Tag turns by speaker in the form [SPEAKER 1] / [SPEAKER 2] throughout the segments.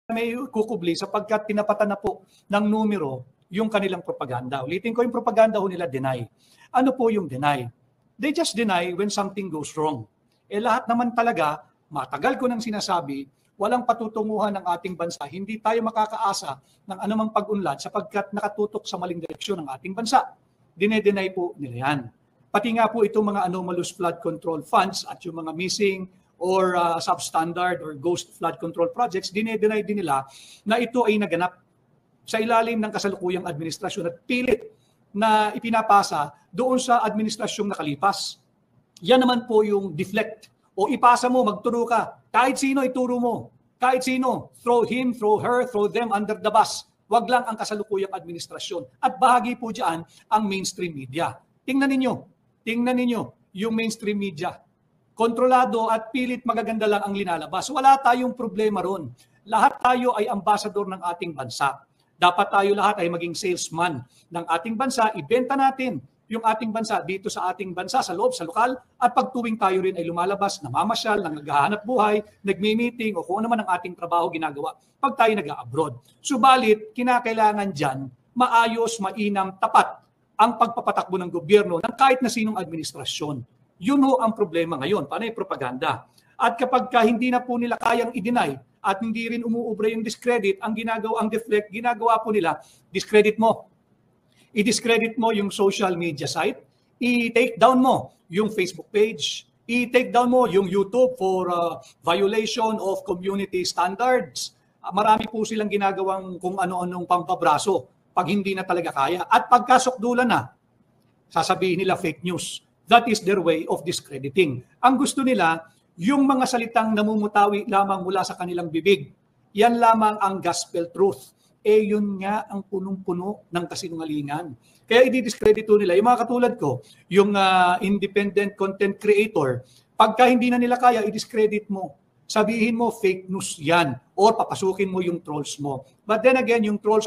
[SPEAKER 1] may kukubli sapagkat tinapatan na po ng numero yung kanilang propaganda. Ulitin ko, yung propaganda ho nila deny. Ano po yung deny? They just deny when something goes wrong. Lahat naman talaga, matagal ko nang sinasabi, walang patutunguhan ng ating bansa. Hindi tayo makakaasa ng anumang pag-unlad sapagkat nakatutok sa maling direksyon ng ating bansa. Dinedenay po nila yan. Pati nga po itong mga anomalous flood control funds at yung mga missing or substandard or ghost flood control projects, dinedenay din nila na ito ay naganap sa ilalim ng kasalukuyang administrasyon at pilit na ipinapasa doon sa administrasyong nakalipas. Yan naman po yung deflect o ipasa mo, magturo ka. Kahit sino ituro mo. Kahit sino, throw him, throw her, throw them under the bus. Wag lang ang kasalukuyang administrasyon. At bahagi po dyan ang mainstream media. Tingnan ninyo yung mainstream media. Kontrolado at pilit magaganda lang ang linalabas. Wala tayong problema ron. Lahat tayo ay ambassador ng ating bansa. Dapat tayo lahat ay maging salesman ng ating bansa. Ibenta natin yung ating bansa dito sa ating bansa, sa loob, sa lokal. At pagtuwing tayo rin ay lumalabas, namamasyal, naghahanap buhay, nagmi-meeting o kung ano man ang ating trabaho ginagawa pag tayo nag-abroad. Subalit, kinakailangan dyan maayos, mainam, tapat ang pagpapatakbo ng gobyerno ng kahit na sinong administrasyon. Yun ho ang problema ngayon, panay propaganda. At kapag hindi na po nila kayang i-deny at hindi rin umuubra yung discredit, ang deflect, ginagawa po nila, discredit mo. I-discredit mo yung social media site, i-take down mo yung Facebook page, i-take down mo yung YouTube for violation of community standards. Marami po silang ginagawang kung ano-anong pampabraso pag hindi na talaga kaya. At pagkasukdulan na, sasabihin nila fake news. That is their way of discrediting. Ang gusto nila, yung mga salitang namumutawi lamang mula sa kanilang bibig. Yan lamang ang gospel truth. Yun nga ang punong-puno ng kasinungalingan. Kaya i-discredito nila. Yung mga katulad ko, yung independent content creator, pagka hindi na nila kaya, i-discredit mo. Sabihin mo, fake news yan. Or papasukin mo yung trolls mo. But then again, yung trolls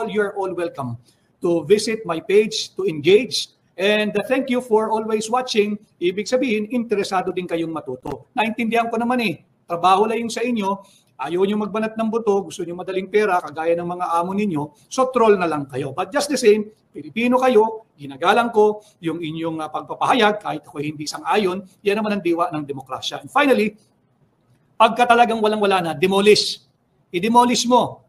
[SPEAKER 1] you're all welcome to visit my page, to engage. And thank you for always watching. Ibig sabihin, interesado din kayong matuto. Naintindihan ko naman trabaho lang yung sa inyo. Ayaw nyo magbanat ng buto, gusto nyo madaling pera, kagaya ng mga amo ninyo, so troll na lang kayo. But just the same, Pilipino kayo, ginagalang ko yung inyong pagpapahayag, kahit ako hindi sang-ayon, yan naman ang diwa ng demokrasya. And finally, pagka talagang walang-wala na, demolish. I-demolish mo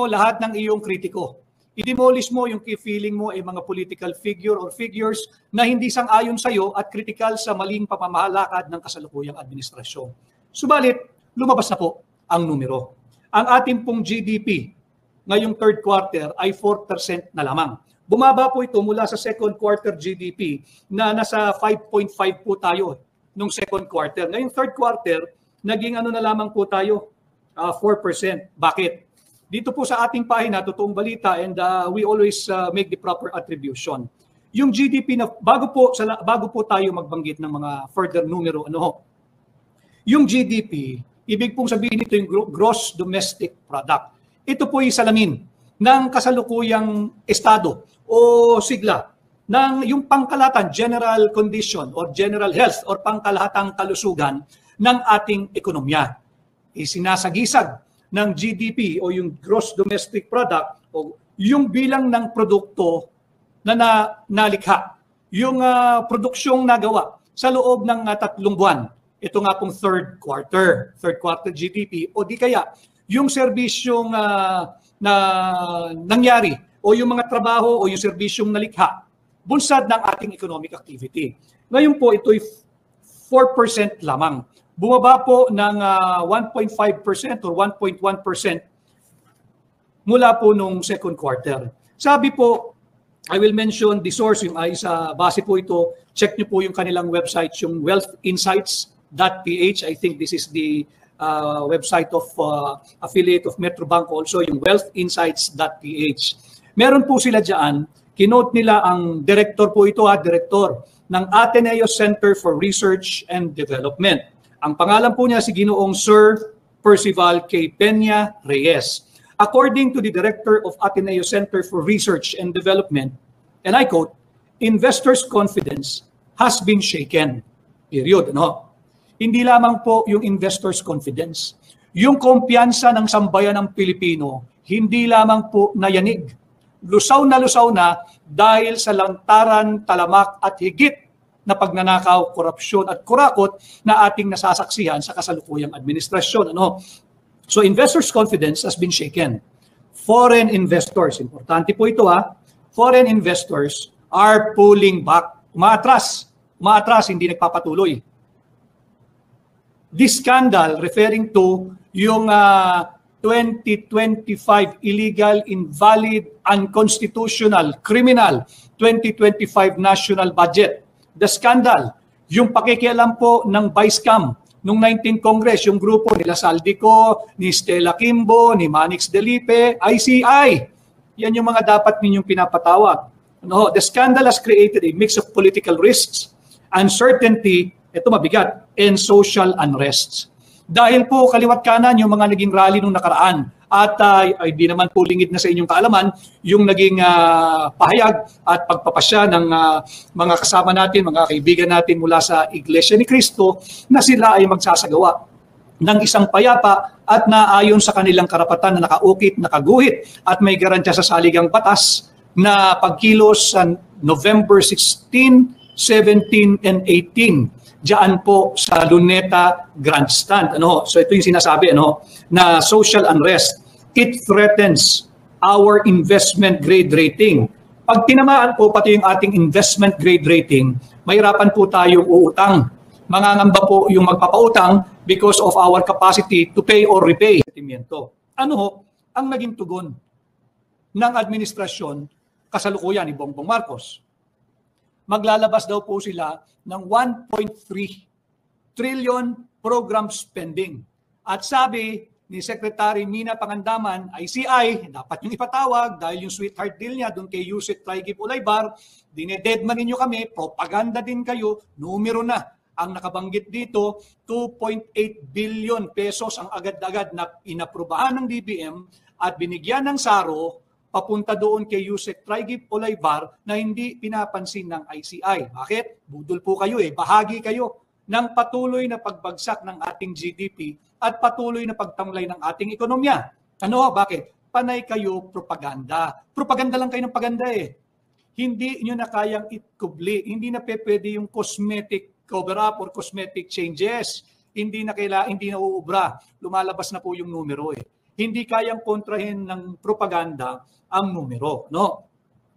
[SPEAKER 1] lahat ng iyong kritiko. I-demolish mo yung feeling mo ay mga political figure or figures na hindi sang-ayon sa iyo at critical sa maling pamamahalakad ng kasalukuyang administrasyon. Subalit, lumabas na po ang numero. Ang ating pong GDP ngayong third quarter ay 4% na lamang. Bumaba po ito mula sa second quarter GDP na nasa 5.5 po tayo nung second quarter. Ngayong third quarter, naging na lamang po tayo, 4%. Bakit? Dito po sa ating pahina, totoong balita, and we always make the proper attribution. Yung GDP na bago po tayo magbanggit ng mga further numero, yung GDP, ibig pong sabihin nito yung gross domestic product. Ito po yung salamin ng kasalukuyang estado o sigla ng yung pangkalahatan, general condition or general health or pangkalahatang kalusugan ng ating ekonomiya. Sinasagisag ng GDP o yung gross domestic product o yung bilang ng produkto na nalikha, yung produksyong nagawa sa loob ng 3 buwan. Ito nga pong third quarter GDP o di kaya yung serbisyong na nangyari o yung mga trabaho o yung serbisyong nalikha bunsad ng ating economic activity. Ngayon po ito'y 4% lamang. Bumaba po ng 1.5% or 1.1% mula po nung second quarter. Sabi po, I will mention the source, yung ay sa base po ito, check nyo po yung kanilang website, yung wealthinsights.ph. I think this is the website of affiliate of Metrobank also, yung wealthinsights.ph. Meron po sila dyan, kinote nila ang director po ito, director ng Ateneo Center for Research and Development. Ang pangalan po niya si Ginoong Sir Percival K. Peña Reyes. According to the director of Ateneo Center for Research and Development, and I quote, investors' confidence has been shaken. Period. Hindi lamang po yung investors' confidence. yung kumpiyansa ng sambayan ng Pilipino, hindi lamang po nayanig. Lusaw na dahil sa lantaran, talamak at higit na pagnanakaw, korupsyon at kurakot na ating nasasaksihan sa kasalukuyang administrasyon. Ano? So investors' confidence has been shaken. Foreign investors, importante po ito foreign investors are pulling back. Umaatras, hindi nagpapatuloy. This scandal referring to yung 2025 illegal, invalid, unconstitutional, criminal 2025 national budget. The scandal, yung pakikialam po ng Vice-Cam nung 19th Congress, yung grupo nila Saldico, ni Stella Kimbo, ni Manix Delipe, ICI. Yan yung mga dapat ninyong pinapatawag. No, the scandal has created a mix of political risks, uncertainty, ito mabigat, and social unrests. Dahil po kaliwat kanan yung mga naging rally nung nakaraan at di naman po lingid na sa inyong kaalaman yung naging pahayag at pagpapasya ng mga kasama natin, mga kaibigan natin mula sa Iglesia ni Cristo na sila ay magsasagawa ng isang payapa at naayon sa kanilang karapatan na nakaukit, nakaguhit at may garantiya sa saligang batas na pagkilos sa November 16, 17, and 18. Diyan po sa Luneta Grandstand. So ito yung sinasabi na social unrest. It threatens our investment grade rating. Pag tinamaan po pati yung ating investment grade rating, mahirapan po tayong uutang. Mangangamba po yung magpapautang because of our capacity to pay or repay. Ano ang naging tugon ng administrasyon kasalukuyan ni Bongbong Marcos? Maglalabas daw po sila ng 1.3 trillion program spending. At sabi ni Secretary Mina Pangandaman, ICI, dapat yung ipatawag dahil yung sweetheart deal niya doon kay Yusek Traigip Ulaybar, dinededman ninyo kami, propaganda din kayo, numero na. Ang nakabanggit dito, 2.8 billion pesos ang agad-agad na inaprubahan ng DBM at binigyan ng SARO papunta doon kay Yusek Traigip Ulaybar na hindi pinapansin ng ICI. Bakit? Budol po kayo bahagi kayo ng patuloy na pagbagsak ng ating GDP at patuloy na pagtamlay ng ating ekonomiya. Bakit? Panay kayo propaganda. Propaganda lang kayo ng paganda Hindi nyo na kayang itkubli. Hindi na pwede yung cosmetic cover-up or cosmetic changes. Hindi na uubra. Lumalabas na po yung numero Hindi kayang kontrahin ng propaganda ang numero.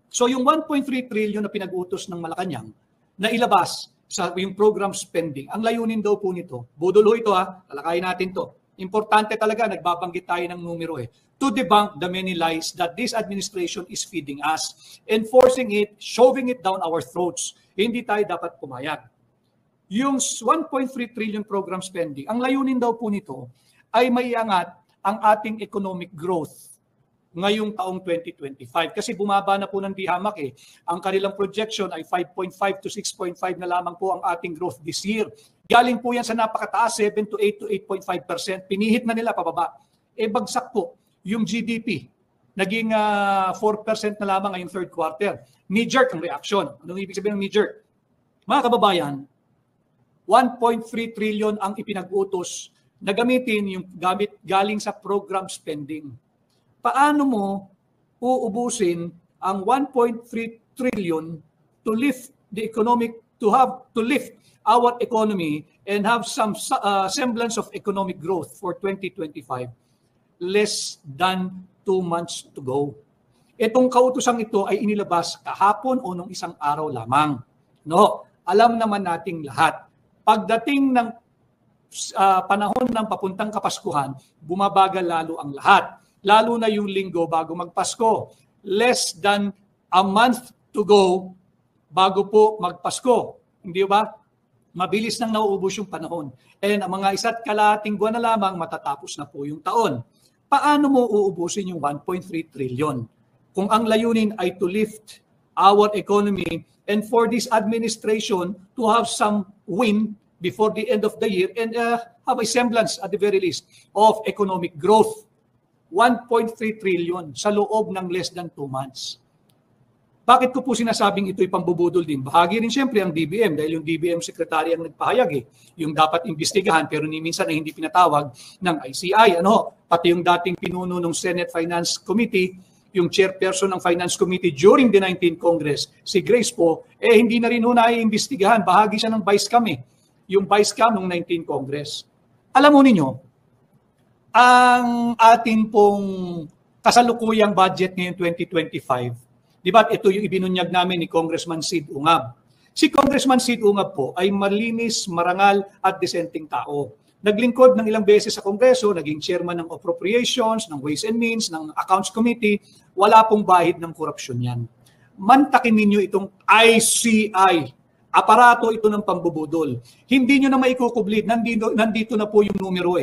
[SPEAKER 1] So yung 1.3 trillion na pinag-utos ng Malacanang na ilabas sa yung program spending, ang layunin daw po nito, budol ito talakayin natin to. Importante talaga, nagbabanggit tayo ng numero to debunk the many lies that this administration is feeding us, enforcing it, shoving it down our throats. Hindi tayo dapat pumayag. Yung 1.3 trillion program spending, ang layunin daw po nito ay maiangat ang ating economic growth ngayong taong 2025. Kasi bumaba na po ng dihamak Ang kanilang projection ay 5.5 to 6.5 na lamang po ang ating growth this year. Galing po yan sa napakataas, 7 to 8 to 8.5%. Pinihit na nila pababa. Bagsak po yung GDP. Naging 4% na lamang ngayong third quarter. Knee-jerk ang reaction. Anong ibig sabihin ng knee-jerk? Mga kababayan, 1.3 trillion ang ipinag-utos na gamitin yung galing sa program spending. Paano mo uubusin ang 1.3 trillion to lift the economic, to lift our economy and have some semblance of economic growth for 2025? Less than 2 months to go. Itong kautosang ito ay inilabas kahapon o nung isang araw lamang. Alam naman nating lahat. Pagdating ng panahon ng papuntang Kapaskuhan, bumabagal lalo ang lahat. Lalo na yung linggo bago magpasko. Less than a month to go bago po magpasko. Hindi ba? Mabilis nang nauubos yung panahon. And ang mga isa't kalahating buwan na lamang matatapos na po yung taon. Paano mo uubusin yung 1.3 trillion? Kung ang layunin ay to lift our economy and for this administration to have some win before the end of the year and have a semblance at the very least of economic growth. 1.3 trillion sa loob ng less than 2 months. Bakit ko po sinasabing ito'y pambubudol din? Bahagi rin siyempre ang DBM dahil yung DBM secretary ang nagpahayag yung dapat imbestigahan pero ni minsan ay hindi pinatawag ng ICI. Pati yung dating pinuno ng Senate Finance Committee, yung chairperson ng Finance Committee during the 19th Congress, si Grace po, hindi na rin naiimbestigahan. Bahagi siya ng Vice Cam yung Vice Cam ng 19th Congress. Alam mo ninyo, ang atin pong kasalukuyang budget ngayon 2025, di ba ito yung ibinunyag namin ni Congressman Sid Ungab. Si Congressman Sid Ungab po ay malinis, marangal at disenteng tao. Naglingkod ng ilang beses sa Kongreso, naging chairman ng Appropriations, ng Ways and Means, ng Accounts Committee. Wala pong bahid ng korupsyon yan. Mantakin ninyo itong ICI. Aparato ito ng pambubudol. Hindi nyo na maikukublid. Nandito na po yung numero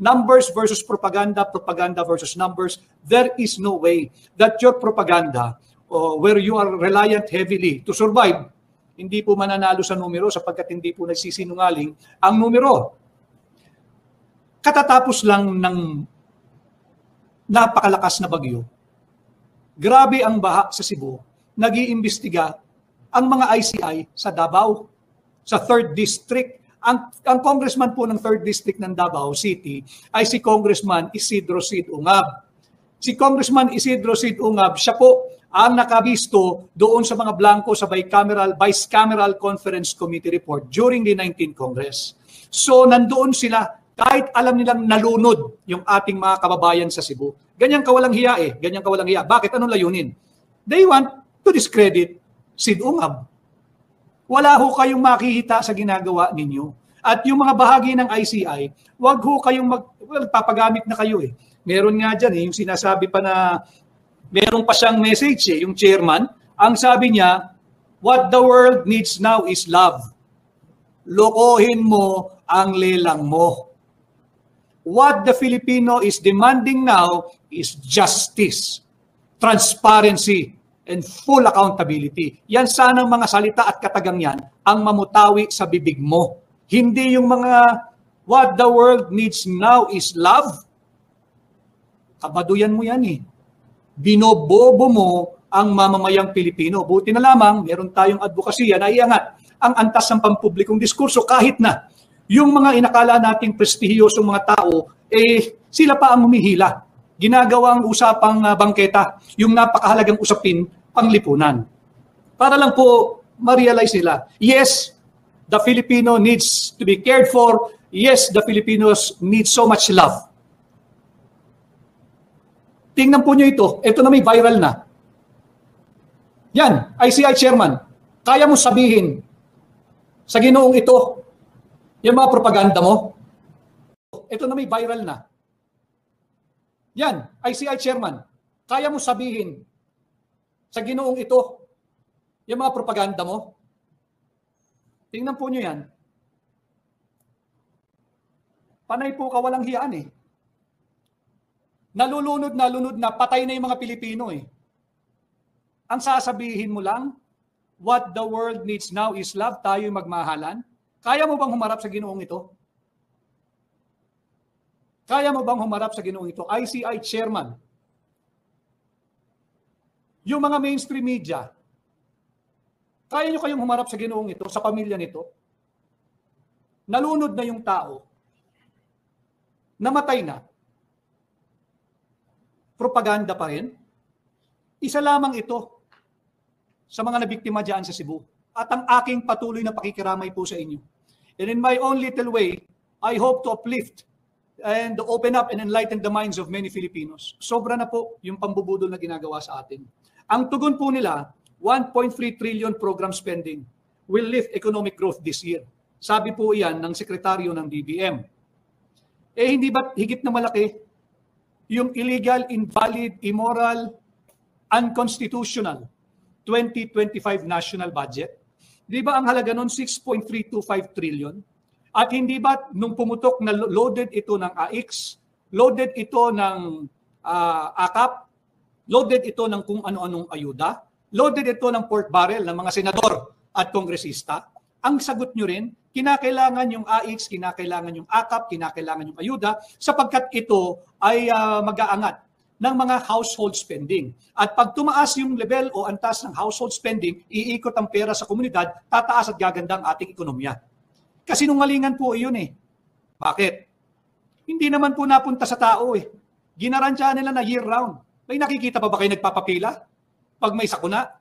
[SPEAKER 1] Numbers versus propaganda, propaganda versus numbers. There is no way that your propaganda, where you are reliant heavily to survive, hindi po mananalo sa numero sapagkat hindi po nagsisinungaling ang numero. Katatapos lang ng napakalakas na bagyo, grabe ang baha sa Cebu, nag-iimbestiga ang mga ICI sa Davao, sa 3rd District. Ang congressman po ng 3rd District ng Davao City ay si Congressman Isidro Sid Ungab. Si Congressman Isidro Sid Ungab, siya po ang nakabisto doon sa mga blanco sa Bicameral Conference Committee report during the 19th Congress. So nandoon sila kahit alam nilang nalunod yung ating mga kababayan sa Cebu. Ganyang kawalang hiya Ganyang kawalang hiya. Bakit? Anong layunin? They want to discredit Sid Ungab. Wala ho kayong makikita sa ginagawa ninyo. At yung mga bahagi ng ICI, wag ho kayong papagamit na kayo Meron nga dyan yung sinasabi pa na meron pa siyang message yung chairman. Ang sabi niya, what the world needs now is love. Lokohin mo ang lelang mo. What the Filipino is demanding now is justice, transparency, and full accountability. Yan sana mga salita at katagang yan ang mamutawi sa bibig mo. Hindi yung mga what the world needs now is love. Kabaduyan mo yan Binobobo mo ang mamamayang Pilipino. Buti na lamang, meron tayong advokasya na iangat ang antas ng pampublikong diskurso kahit na yung mga inakala nating prestihiyosong mga tao, sila pa ang humihila. Ginagawang usapang bangketa, yung napakahalagang usapin, panglipunan. Para lang po ma-realize nila, yes, the Filipino needs to be cared for. Yes, the Filipinos need so much love. Tingnan po nyo ito. Ito na may viral na. Yan, ICI chairman. Kaya mo sabihin sa ginoong ito, yung mga propaganda mo, ito na may viral na. Yan, ICI chairman. Kaya mo sabihin sa ginoong ito, yung mga propaganda mo? Tingnan po nyo yan. Panay po kawalang hiyaan Nalulunod na patay na yung mga Pilipino Ang sasabihin mo lang, what the world needs now is love, tayo magmahalan. Kaya mo bang humarap sa ginoong ito? Kaya mo bang humarap sa ginoong ito? ICI chairman. Yung mga mainstream media, kaya nyo kayong humarap sa ginoong ito, sa pamilya nito? Nalunod na yung tao. Namatay na. Propaganda pa rin. Isa lamang ito sa mga nabiktima dyan sa Cebu. At ang aking patuloy na pakikiramay po sa inyo. And in my own little way, I hope to uplift and open up and enlighten the minds of many Filipinos. Sobra na po yung pambubudol na ginagawa sa atin. Ang tugon po nila, 1.3 trillion program spending will lift economic growth this year. Sabi po iyan ng sekretaryo ng DBM. Hindi ba higit na malaki yung illegal, invalid, immoral, unconstitutional 2025 national budget? Di ba ang halaga nun 6.325 trillion? At hindi ba nung pumutok na loaded ito ng AIX, loaded ito ng AKAP, loaded ito ng kung ano-anong ayuda, loaded ito ng pork barrel ng mga senador at kongresista? Ang sagot nyo rin, kinakailangan yung AIX, kinakailangan yung AKAP, kinakailangan yung ayuda sapagkat ito ay mag-aangat ng mga household spending. At pag tumaas yung level o antas ng household spending, iikot ang pera sa komunidad, tataas at gaganda ang ating ekonomiya. Kasinungalingan po iyon eh. Bakit? Hindi naman po napunta sa tao eh. Ginarantya nila na year round. May nakikita pa ba kayo nagpapapila? Pag may sakuna?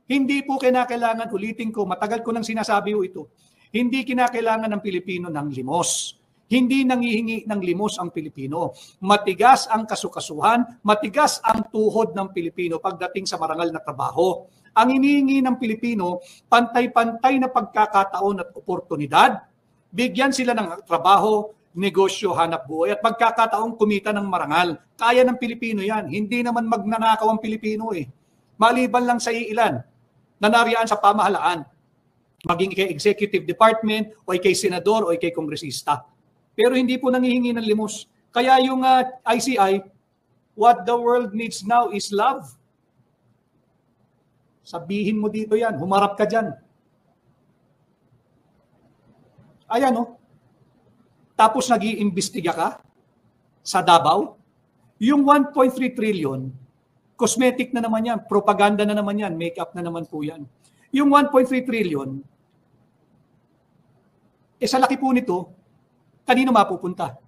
[SPEAKER 1] Hindi po kinakailangan, ulitin ko, matagal ko nang sinasabi ito, hindi kinakailangan ng Pilipino ng limos. Hindi nangihingi ng limos ang Pilipino. Matigas ang kasukasuhan, matigas ang tuhod ng Pilipino pagdating sa marangal na trabaho. Ang hinihingi ng Pilipino, pantay-pantay na pagkakataon at oportunidad, bigyan sila ng trabaho, negosyo, hanap buhay, at pagkakataong kumita ng marangal. Kaya ng Pilipino yan. Hindi naman magnanakaw ang Pilipino eh. Maliban lang sa iilan na nariyaan sa pamahalaan, maging kay executive department, o kay senador, o kay kongresista. Pero hindi po nangihingi ng limos. Kaya yung ICI, what the world needs now is love. Sabihin mo dito yan, humarap ka dyan. Ayan o. Tapos nag-iimbestiga ka sa Davao. Yung 1.3 trillion, cosmetic na naman yan, propaganda na naman yan, makeup na naman po yan. Yung 1.3 trillion, sa laki po nito, kanino mapupunta?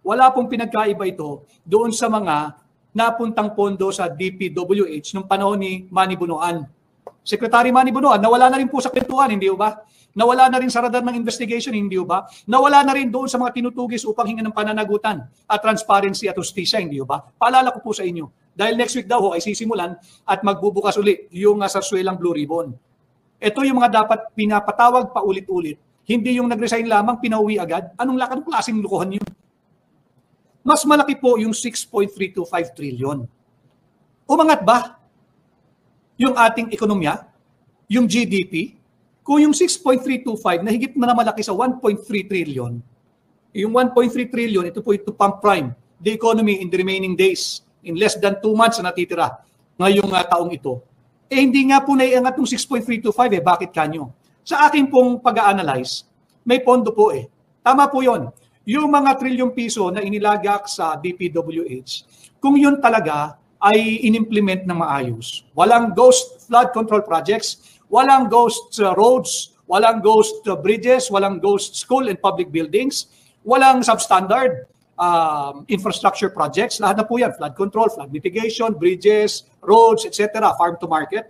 [SPEAKER 1] Wala pong pinagkaiba ito doon sa mga napuntang pondo sa DPWH nung panahon ni Manny Bunuan. Secretary Manny Bunuan, nawala na rin po sa kwentuhan, hindi ba? Nawala na rin sa radar ng investigation, hindi ba? Nawala na rin doon sa mga tinutugis upang hingan ng pananagutan at transparency at justisya, hindi ba? Paalala ko po sa inyo, dahil next week daw ay sisimulan at magbubukas uli yung sarsuelang Blue Ribbon. Ito yung mga dapat pinapatawag pa ulit-ulit. Hindi yung nag-resign lamang, pinauwi agad. Anong klaseng lukuhan yun? Mas malaki po yung 6.325 trillion. Umangat ba yung ating ekonomiya? Yung GDP? Kung yung 6.325 na higit na malaki sa 1.3 trillion, yung 1.3 trillion, ito po ito pang prime, the economy in the remaining days, in less than 2 months na natitira ngayong taong ito. Hindi nga po naiangat ng 6.325 bakit kanyo? Sa akin pong pag-a-analyze, may pondo po eh. Tama po yon. Yung mga trilyong piso na inilagak sa DPWH, kung yun talaga ay inimplement ng maayos, walang ghost flood control projects, walang ghost roads, walang ghost bridges, walang ghost school and public buildings, walang substandard infrastructure projects, lahat na po yan, flood control, flood mitigation, bridges, roads, etc., farm to market.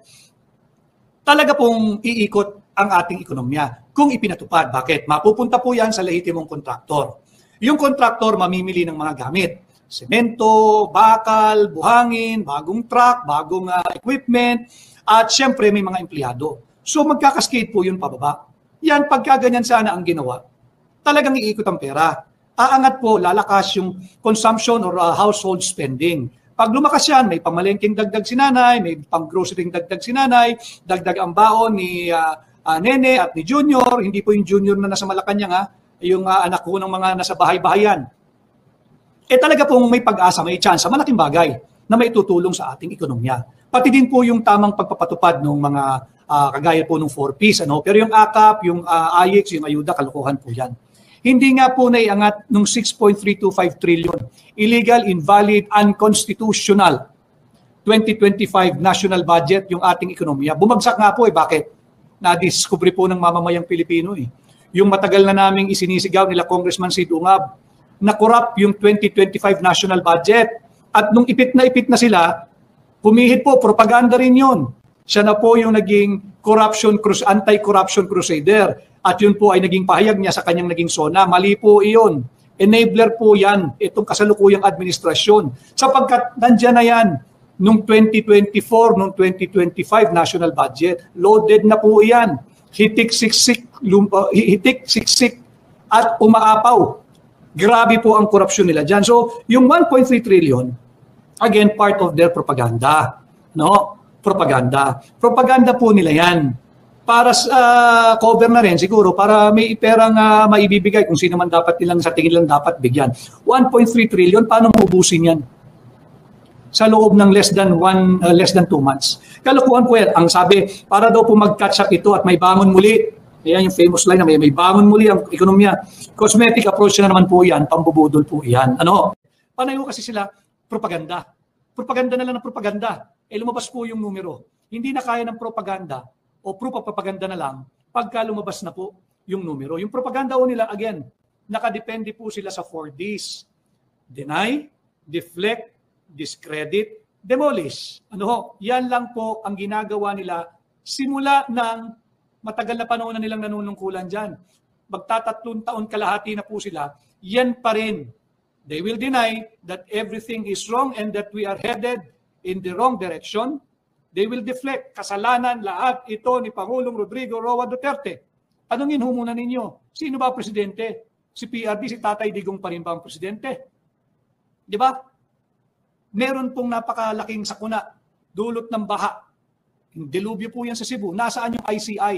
[SPEAKER 1] Talaga pong iikot ang ating ekonomiya kung ipinatupad. Bakit? Mapupunta po yan sa lehitimong kontraktor. Yung kontraktor mamimili ng mga gamit. Semento, bakal, buhangin, bagong truck, bagong equipment, at syempre may mga empleyado. So magkakaskate po yun pababa. Yan, pagka ganyan sana ang ginawa, talagang iikot ang pera. Aangat po, lalakas yung consumption or household spending. Pag lumakas yan, may pamalengking dagdag si nanay, may pang-grocery dagdag si nanay, dagdag ang baon ni Nene at ni Junior, hindi po yung Junior na nasa Malacanang, yung anak ko ng mga nasa bahay-bahayan. Talaga pong may pag-asa, may chance, malaking bagay na may tutulong sa ating ekonomiya. Pati din po yung tamang pagpapatupad ng mga kagaya po ng 4Ps. Pero yung AKAP, yung AIX, yung ayuda, kalokohan po yan. Hindi nga po naiangat ng 6.325 trillion. Illegal, invalid, unconstitutional 2025 national budget yung ating ekonomiya. Bumagsak nga po bakit? Na-discover po ng mamamayang Pilipino Yung matagal na naming isinisigaw nila Congressman Sid Ungab na corrupt yung 2025 national budget. At nung ipit na sila, humihit po, propaganda rin yun. Siya na po yung naging anti-corruption crusader. At yun po ay naging pahayag niya sa kanyang naging SONA. Mali po iyon. Enabler po yan, itong kasalukuyang administrasyon. Sapagkat nandyan na yan, nung 2024, nung 2025 national budget, loaded na po yan. Hitik, siksik, at umaapaw. Grabe po ang korupsyon nila dyan. So, yung 1.3 trillion, again, part of their propaganda. Propaganda. Propaganda po nila yan. Para sa cover na rin siguro, para may perang maibibigay kung sino man dapat nilang sa tingin lang dapat bigyan. 1.3 trillion, paano maubusin yan? Sa loob ng less than 2 months. Kalokohan po yan. Ang sabi, para daw po mag-catch up ito at may bangon muli. Ayan yung famous line na may bangon muli ang ekonomiya. Cosmetic approach na naman po yan, pambubudol po yan. Panayo kasi sila, propaganda. Propaganda na lang ng propaganda. Lumabas po yung numero. Hindi na kaya ng propaganda o proof of propaganda na lang pagka lumabas na po yung numero. Yung propaganda o nila, again, nakadepende po sila sa 4 Ds. Deny, deflect, discredit, demolish. Yan lang po ang ginagawa nila simula ng matagal na panahon na nilang nanunungkulan dyan. Magtatatlong taon kalahati na po sila, yan pa rin. They will deny that everything is wrong and that we are headed in the wrong direction. They will deflect. Kasalanan lahat ito ni Pangulong Rodrigo Roa Duterte. Tanungin ho muna ninyo, sino ba presidente? Si PRD, si Tatay Digong pa rin ba ang presidente? Di ba? Meron pong napakalaking sakuna, dulot ng baha. Yung delubyo po yan sa Cebu. Nasaan yung ICI?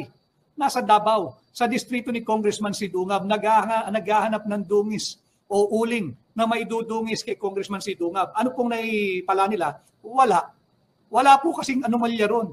[SPEAKER 1] Nasa Davao, sa distrito ni Congressman Sidungab, naghahanap ng dungis o uling na maidudungis kay Congressman Sidungab. Ano pong naipala nila? Wala. Wala po kasing anomalya ron.